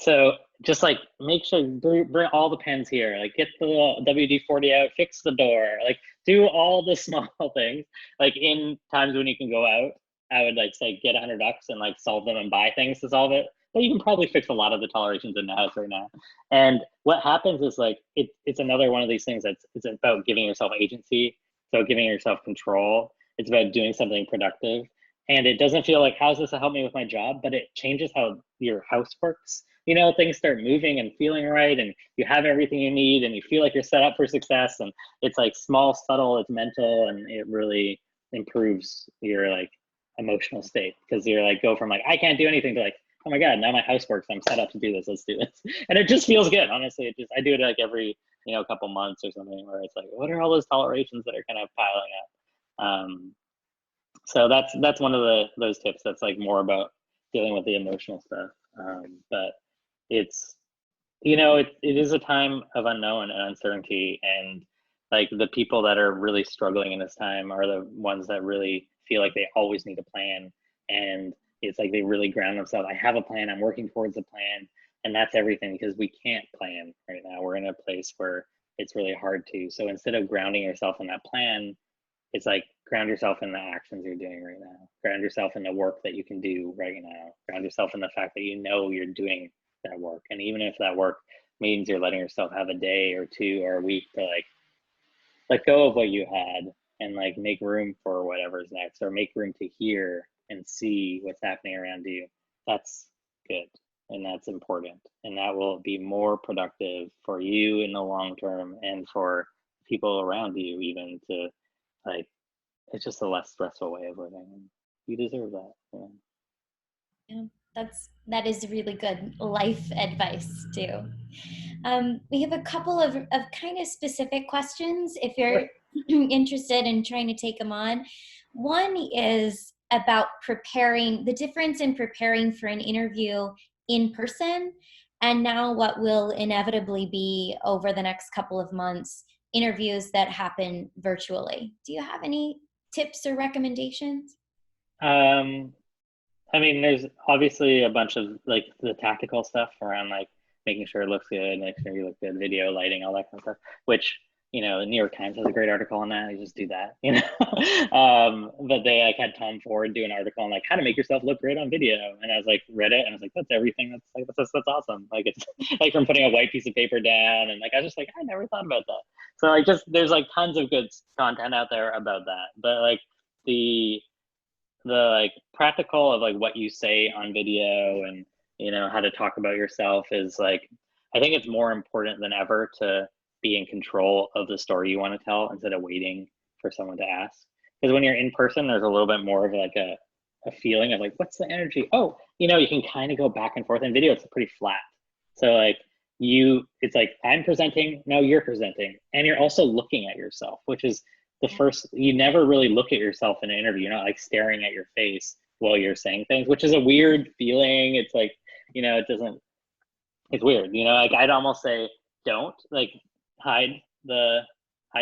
So just like make sure bring all the pens here, like get the little WD-40 out, fix the door, like do all the small things. Like in times when you can go out, I would like say get $100 and like solve them and buy things to solve it. But you can probably fix a lot of the tolerations in the house right now. And what happens is like it's another one of these things it's about giving yourself agency, so giving yourself control. It's about doing something productive. And it doesn't feel like, how's this to help me with my job? But it changes how your house works. You know, things start moving and feeling right, and you have everything you need, and you feel like you're set up for success. And it's like small, subtle, it's mental, and it really improves your like emotional state, because you're like go from like I can't do anything to like, oh my god, now my house works, I'm set up to do this, let's do this. And it just feels good, honestly. It just, I do it like every couple months or something, where it's like, what are all those tolerations that are kind of piling up? So that's one of those tips that's like more about dealing with the emotional stuff. But it's it is a time of unknown and uncertainty, and like the people that are really struggling in this time are the ones that really feel like they always need a plan. And it's like they really ground themselves. I have a plan, I'm working towards a plan, and that's everything, because we can't plan right now. We're in a place where it's really hard to. So instead of grounding yourself in that plan, it's like ground yourself in the actions you're doing right now. Ground yourself in the work that you can do right now. Ground yourself in the fact that you're doing that work. And even if that work means you're letting yourself have a day or two or a week to like let go of what you had and like make room for whatever's next, or make room to hear and see what's happening around you, that's good. And that's important. And that will be more productive for you in the long term, and for people around you even, to like, it's just a less stressful way of living, and you deserve that. Yeah, that is really good life advice too. We have a couple of kind of specific questions if you're interested in trying to take them on. One is about the difference in preparing for an interview in person, and now what will inevitably be over the next couple of months, interviews that happen virtually. Do you have any tips or recommendations? I mean, there's obviously a bunch of like the tactical stuff around like making sure it looks good, making sure you look good, video, lighting, all that kind of stuff, which, the New York Times has a great article on that. You just do that, but they like had Tom Ford do an article on like how to make yourself look great on video. And I was like, read it, and I was like, that's everything. That's awesome. Like, it's like from putting a white piece of paper down, and like, I was just like, I never thought about that. So like, there's like tons of good content out there about that. But like the like practical of like what you say on video, and how to talk about yourself is like, I think it's more important than ever to be in control of the story you want to tell, instead of waiting for someone to ask. Because when you're in person, there's a little bit more of like a feeling of like, what's the energy? Oh, you can kind of go back and forth. In video, it's pretty flat. So like it's like, I'm presenting, now you're presenting, and you're also looking at yourself, which is the first. You never really look at yourself in an interview. You're not like staring at your face while you're saying things, which is a weird feeling. It's like, it doesn't, it's weird, like I'd almost say, don't like hide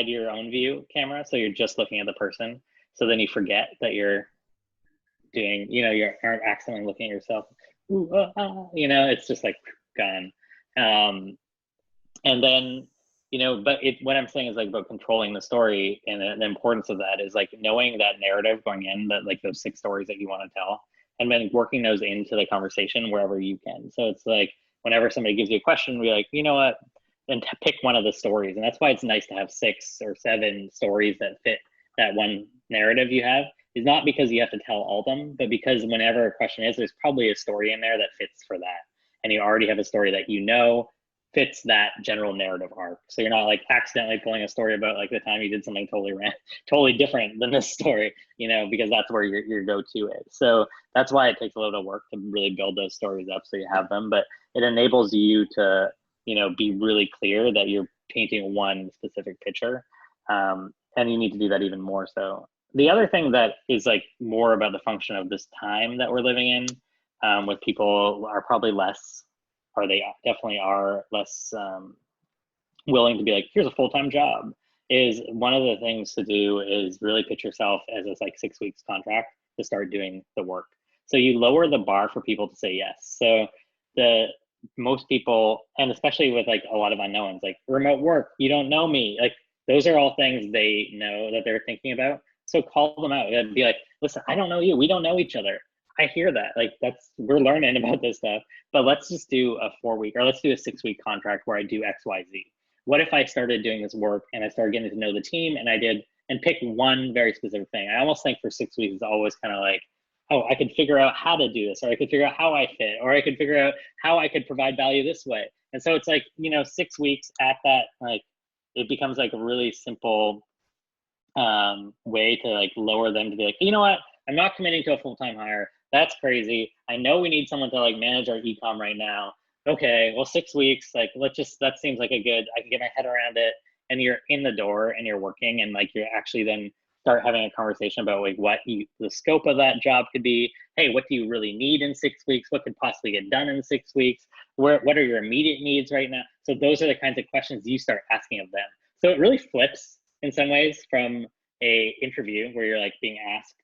your own view camera, so you're just looking at the person. So then you forget that you're doing, you aren't accidentally looking at yourself. Ooh, it's just like gone. And then, but what I'm saying is like about controlling the story, and the importance of that is like knowing that narrative going in, that like those 6 stories that you want to tell, and then working those into the conversation wherever you can. So it's like, whenever somebody gives you a question, be like, you know what, then pick one of the stories. And that's why it's nice to have 6 or 7 stories that fit that one narrative you have. Is not because you have to tell all of them, but because whenever a question is, there's probably a story in there that fits for that. And you already have a story that fits that general narrative arc. So you're not like accidentally pulling a story about like the time you did something totally different than this story, because that's where your go-to is. So that's why it takes a little bit of work to really build those stories up so you have them, but it enables you to, be really clear that you're painting one specific picture. And you need to do that even more so. The other thing that is like more about the function of this time that we're living in, with people are probably less, or they definitely are less willing to be like, here's a full-time job, is one of the things to do is really pitch yourself as a like 6 weeks contract to start doing the work. So you lower the bar for people to say yes. So most people, and especially with like a lot of unknowns, like remote work, you don't know me, like those are all things they know that they're thinking about. So call them out and be like, listen, I don't know you, we don't know each other. I hear that, like we're learning about this stuff, but let's just do a 4-week or let's do a 6-week contract where I do XYZ. What if I started doing this work and I started getting to know the team and pick one very specific thing? I almost think for 6 weeks is always kind of like, oh, I could figure out how to do this, or I could figure out how I fit, or I could figure out how I could provide value this way. And so it's like, 6 weeks at that, like it becomes like a really simple way to like lower them to be like, you know what, I'm not committing to a full-time hire. That's crazy. I know we need someone to like manage our ecom right now. Okay, well, 6 weeks, like that seems like I can get my head around it. And you're in the door and you're working, and like you're actually then start having a conversation about like the scope of that job could be. Hey, what do you really need in 6 weeks? What could possibly get done in 6 weeks? What are your immediate needs right now? So those are the kinds of questions you start asking of them. So it really flips in some ways from a interview where you're like being asked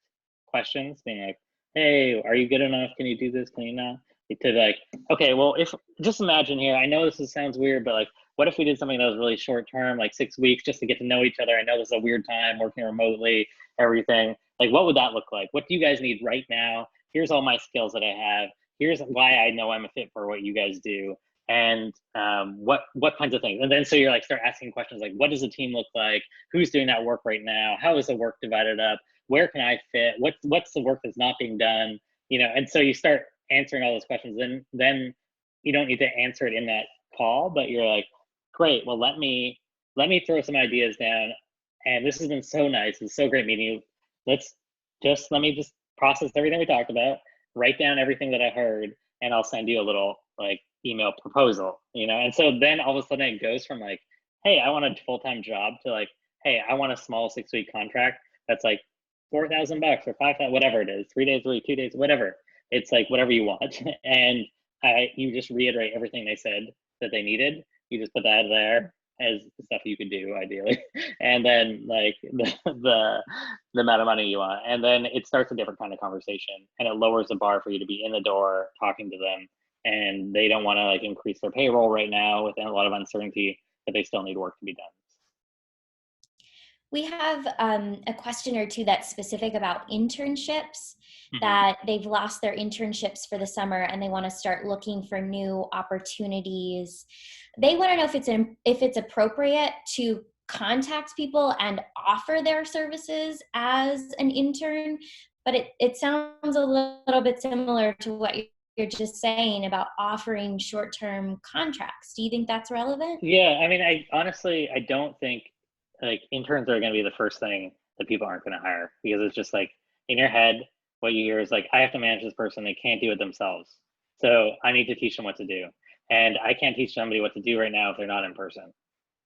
questions, being like, hey, are you good enough? Can you do this? Can you not? To like, okay, well, if just imagine here, I know sounds weird, but like, what if we did something that was really short term, like 6 weeks, just to get to know each other? I know this is a weird time working remotely, everything. Like, what would that look like? What do you guys need right now? Here's all my skills that I have. Here's why I know I'm a fit for what you guys do. And what kinds of things? And then so you're like, start asking questions like, what does the team look like? Who's doing that work right now? How is the work divided up? Where can I fit? What's the work that's not being done? And so you start answering all those questions. Then you don't need to answer it in that call, but you're like, great, well, let me throw some ideas down. And this has been so nice. It's so great meeting you. Let me just process everything we talked about, write down everything that I heard, and I'll send you a little like email proposal, And so then all of a sudden it goes from like, hey, I want a full-time job to like, hey, I want a small 6-week contract that's like $4,000 or $5,000, whatever it is, 3 days a week, 2 days, whatever. It's like whatever you want. And you just reiterate everything they said that they needed. You just put that there as the stuff you could do ideally. And then like the amount of money you want. And then it starts a different kind of conversation, and it lowers the bar for you to be in the door talking to them. And they don't want to like increase their payroll right now with a lot of uncertainty, but they still need work to be done. We have a question or two that's specific about internships, that they've lost their internships for the summer and they want to start looking for new opportunities. They want to know if it's appropriate to contact people and offer their services as an intern, but it sounds a little bit similar to what you're just saying about offering short-term contracts. Do you think that's relevant? Yeah, I mean, I honestly don't think like interns are going to be the first thing that people aren't going to hire, because it's just like in your head, what you hear is like, I have to manage this person. They can't do it themselves. So I need to teach them what to do. And I can't teach somebody what to do right now if they're not in person.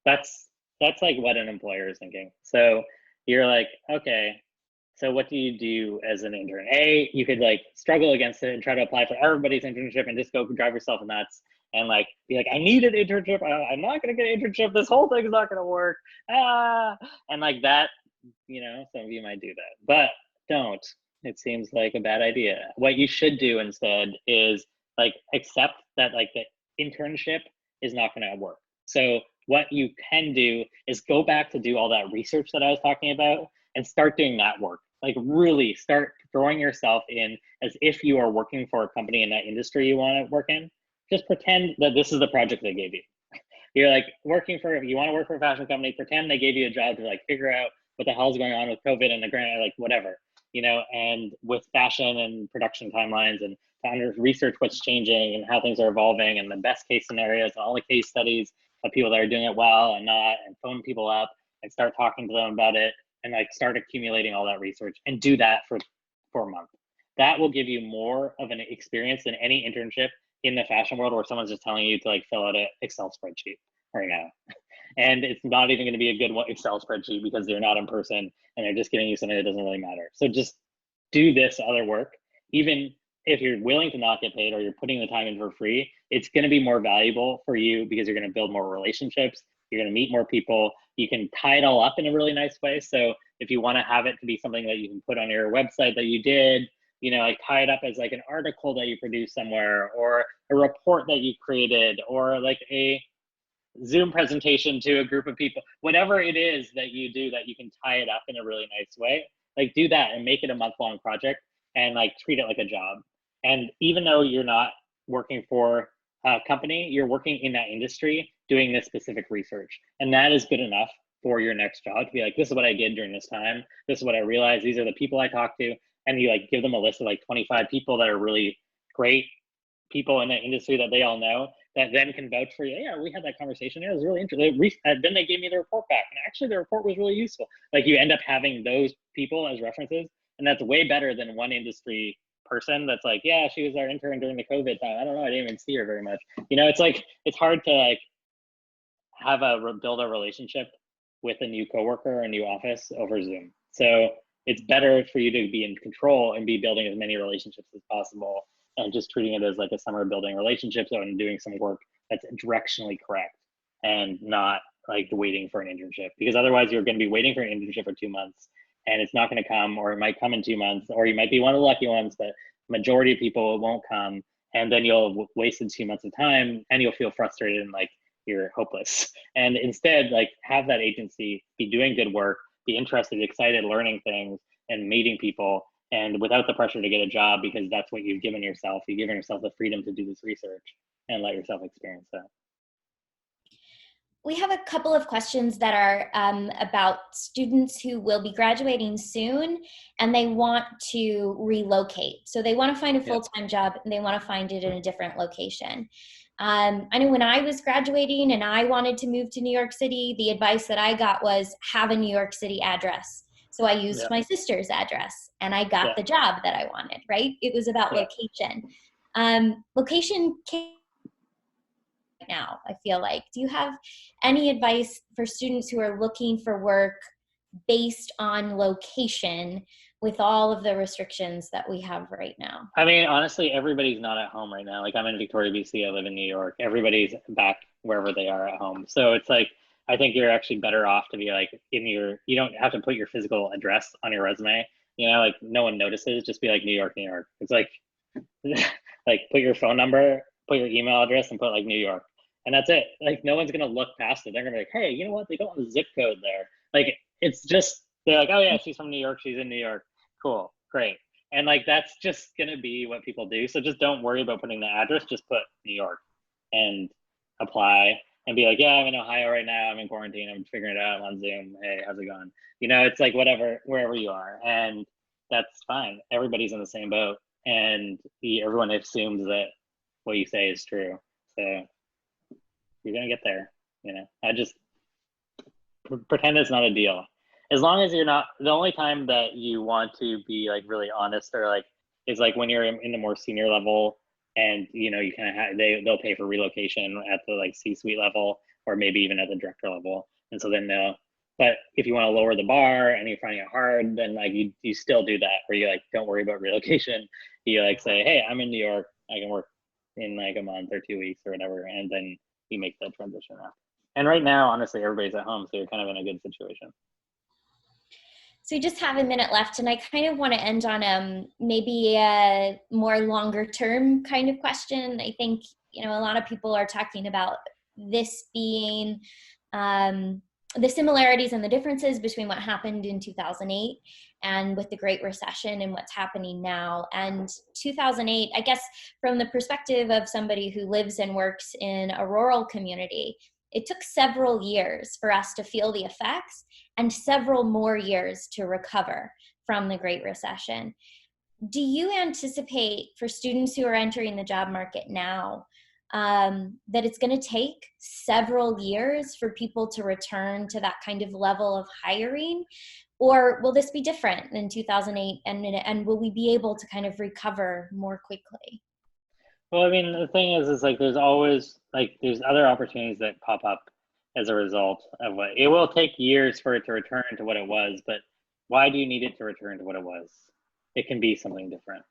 That's like what an employer is thinking. So you're like, okay, so what do you do as an intern? You could like struggle against it and try to apply for everybody's internship and just go drive yourself nuts and like be like, I need an internship. I'm not going to get an internship. This whole thing is not going to work. And like that, some of you might do that, but don't. It seems like a bad idea. What you should do instead is like accept that like the internship is not going to work. So what you can do is go back to do all that research that I was talking about and start doing that work. Like really start throwing yourself in as if you are working for a company in that industry you want to work in. Just pretend that this is the project they gave you. You're like you want to work for a fashion company, pretend they gave you a job to like figure out what the hell's going on with COVID and the grant, like whatever, and with fashion and production timelines, and to research what's changing and how things are evolving and the best case scenarios and all the case studies of people that are doing it well and not, and phone people up and start talking to them about it and like start accumulating all that research and do that for a month. That will give you more of an experience than any internship in the fashion world where someone's just telling you to like fill out an Excel spreadsheet right now. And it's not even going to be a good Excel spreadsheet because they're not in person and they're just giving you something that doesn't really matter. So just do this other work. Even if you're willing to not get paid or you're putting the time in for free, it's going to be more valuable for you because you're going to build more relationships. You're going to meet more people. You can tie it all up in a really nice way. So if you want to have it to be something that you can put on your website that you did, you know, like tie it up as like an article that you produce somewhere, or a report that you created, or like a Zoom presentation to a group of people, whatever it is that you do that you can tie it up in a really nice way, like do that and make it a month-long project and like treat it like a job. And even though you're not working for a company, you're working in that industry doing this specific research. And that is good enough for your next job to be like, this is what I did during this time. This is what I realized. These are the people I talked to. And you like give them a list of like 25 people that are really great people in that industry that they all know, that then can vouch for you. Yeah, we had that conversation. It was really interesting. Then they gave me the report back, and actually the report was really useful. Like you end up having those people as references, and that's way better than one industry person that's like, yeah, she was our intern during the COVID time. I don't know, I didn't even see her very much. You know, it's like, it's hard to like have build a relationship with a new coworker or a new office over Zoom. So it's better for you to be in control and be building as many relationships as possible, and just treating it as like a summer building relationships and doing some work that's directionally correct, and not like waiting for an internship, because otherwise you're going to be waiting for an internship for 2 months and it's not going to come, or it might come in 2 months, or you might be one of the lucky ones, but majority of people won't come. And then you'll have wasted 2 months of time and you'll feel frustrated and like you're hopeless. And instead, like have that agency, be doing good work, be interested, excited, learning things and meeting people, and without the pressure to get a job, because that's what you've given yourself. You've given yourself the freedom to do this research and let yourself experience that. We have a couple of questions that are about students who will be graduating soon and they want to relocate. So they want to find a full-time job and they want to find it in a different location. I know when I was graduating and I wanted to move to New York City, the advice that I got was have a New York City address. So I used my sister's address and I got the job that I wanted, right? It was about location. Location can now, I feel like. Do you have any advice for students who are looking for work based on location with all of the restrictions that we have right now? I mean, honestly, everybody's not at home right now. Like I'm in Victoria, BC, I live in New York. Everybody's back wherever they are at home. So it's like, I think you're actually better off to be like you don't have to put your physical address on your resume. You know, like no one notices, just be like New York, New York. It's like, like put your phone number, put your email address and put like New York. And that's it. Like no one's gonna look past it. They're gonna be like, hey, you know what? They don't have a zip code there. Like it's just, they're like, oh yeah, she's from New York. She's in New York. Cool, great. And like, that's just gonna be what people do. So just don't worry about putting the address, just put New York and apply and be like, yeah, I'm in Ohio right now. I'm in quarantine. I'm figuring it out. I'm on Zoom. Hey, how's it going? You know, it's like whatever, wherever you are. And that's fine. Everybody's in the same boat. And everyone assumes that what you say is true. So you're gonna get there. You know, I just pretend it's not a deal. As long as you're not, the only time that you want to be like really honest or like is like when you're in the more senior level, and you know you kind of have they'll pay for relocation at the like C-suite level, or maybe even at the director level, and so then they'll. But if you want to lower the bar and you're finding it hard, then like you still do that, where you like don't worry about relocation. You like say, hey, I'm in New York, I can work in like a month or 2 weeks or whatever, and then you make that transition after. And right now, honestly, everybody's at home, so you're kind of in a good situation. So we just have a minute left, and I kind of want to end on maybe a more longer term kind of question. I think, you know, a lot of people are talking about this being the similarities and the differences between what happened in 2008 and with the Great Recession and what's happening now. And 2008, I guess from the perspective of somebody who lives and works in a rural community, it took several years for us to feel the effects and several more years to recover from the Great Recession. Do you anticipate for students who are entering the job market now that it's going to take several years for people to return to that kind of level of hiring? Or will this be different than 2008 and will we be able to kind of recover more quickly? Well, I mean, the thing is like there's always like there's other opportunities that pop up as a result of what it will take years for it to return to what it was. But why do you need it to return to what it was? It can be something different,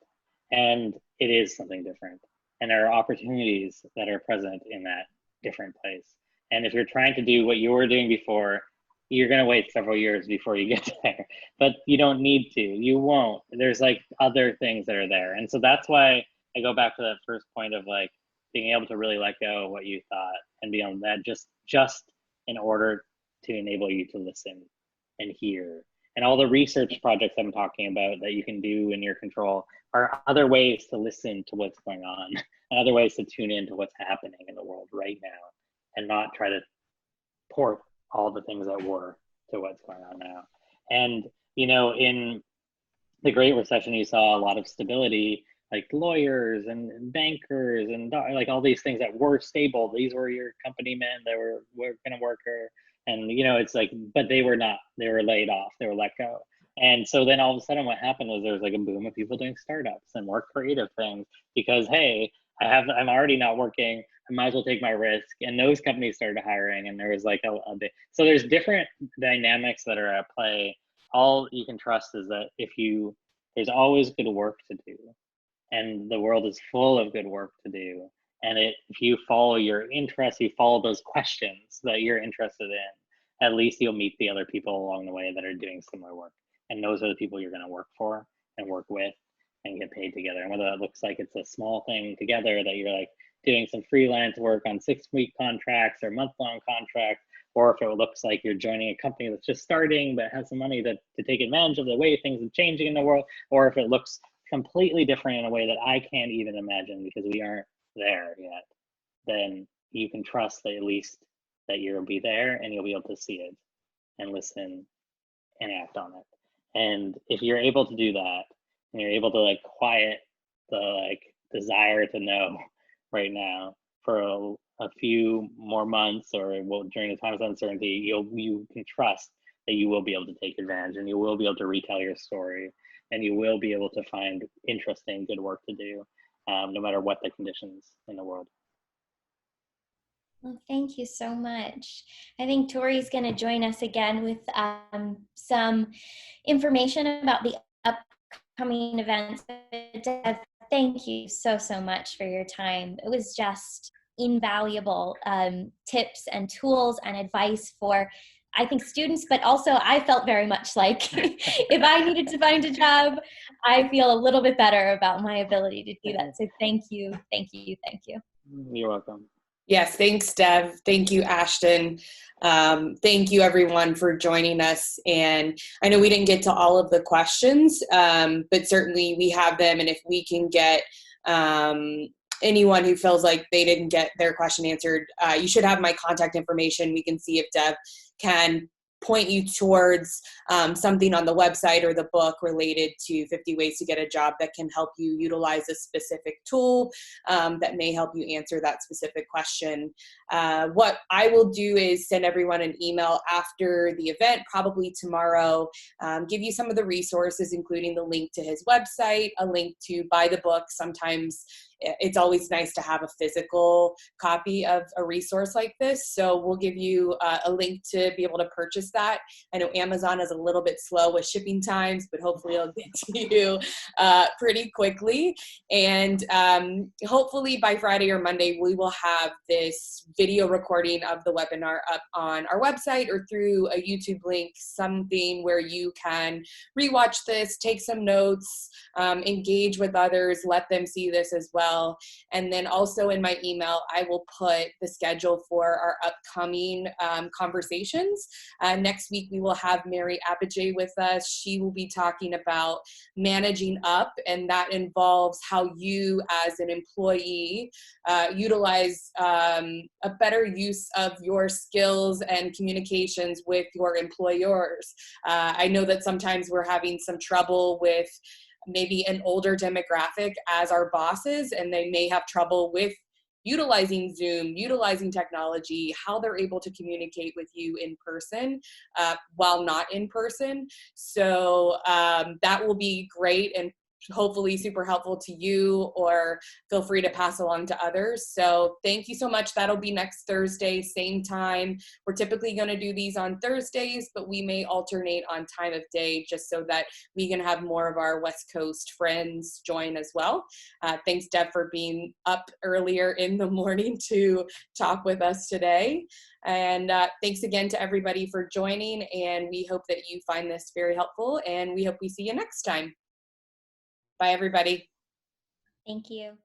and it is something different. And there are opportunities that are present in that different place. And if you're trying to do what you were doing before, you're going to wait several years before you get there, but you don't need to. You won't. There's like other things that are there. And so that's why I go back to that first point of like being able to really let go of what you thought and beyond that, just in order to enable you to listen and hear. And all the research projects I'm talking about that you can do in your control are other ways to listen to what's going on and other ways to tune into what's happening in the world right now and not try to port all the things that were to what's going on now. And, you know, in the Great Recession, you saw a lot of stability, like lawyers and bankers and like all these things that were stable. These were your company men that were going to work here. And, you know, it's like, but they were not, they were laid off, they were let go. And so then all of a sudden what happened was there was like a boom of people doing startups and more creative things because, hey, I'm already not working. I might as well take my risk. And those companies started hiring and there was like a bit. So there's different dynamics that are at play. All you can trust is that there's always good work to do. And the world is full of good work to do. And if you follow your interests, you follow those questions that you're interested in, at least you'll meet the other people along the way that are doing similar work. And those are the people you're going to work for and work with and get paid together. And whether that looks like it's a small thing together that you're like doing some freelance work on 6-week contracts or month-long contracts, or if it looks like you're joining a company that's just starting but has some money to take advantage of the way things are changing in the world, or if it looks completely different in a way that I can't even imagine because we aren't there yet, then you can trust that at least that you'll be there and you'll be able to see it and listen and act on it. And if you're able to do that and you're able to like quiet the like desire to know right now for a few more months or during the times of uncertainty, you can trust that you will be able to take advantage and you will be able to retell your story and you will be able to find interesting, good work to do, no matter what the conditions in the world. Well, thank you so much. I think Tori's going to join us again with some information about the upcoming events. Thank you so much for your time. It was just invaluable tips and tools and advice for, I think, students, but also I felt very much like if I needed to find a job, I feel a little bit better about my ability to do that. So thank you. You're welcome. Yes, thanks, Dev. Thank you, Ashton. Thank you, everyone, for joining us. And I know we didn't get to all of the questions, but certainly we have them. And if we can get anyone who feels like they didn't get their question answered, you should have my contact information. We can see if Dev can point you towards something on the website or the book related to 50 Ways to Get a Job that can help you utilize a specific tool that may help you answer that specific question. What I will do is send everyone an email after the event, probably tomorrow, give you some of the resources, including the link to his website, a link to buy the book. Sometimes it's always nice to have a physical copy of a resource like this. So we'll give you a link to be able to purchase that. I know Amazon is a little bit slow with shipping times, but hopefully it'll get to you pretty quickly. And hopefully by Friday or Monday, we will have this video recording of the webinar up on our website or through a YouTube link, something where you can rewatch this, take some notes, engage with others, let them see this as well. And then also in my email, I will put the schedule for our upcoming conversations. Next week, we will have Mary Abijay with us. She will be talking about managing up, and that involves how you as an employee utilize a better use of your skills and communications with your employers. I know that sometimes we're having some trouble with maybe an older demographic as our bosses, and they may have trouble with utilizing Zoom, utilizing technology, how they're able to communicate with you in person while not in person. So that will be great and hopefully super helpful to you, or feel free to pass along to others. So thank you so much. That'll be next Thursday, same time. We're typically going to do these on Thursdays, but we may alternate on time of day just so that we can have more of our West Coast friends join as well. Thanks, Deb, for being up earlier in the morning to talk with us today. And thanks again to everybody for joining, and we hope that you find this very helpful, and we hope we see you next time. Bye, everybody. Thank you.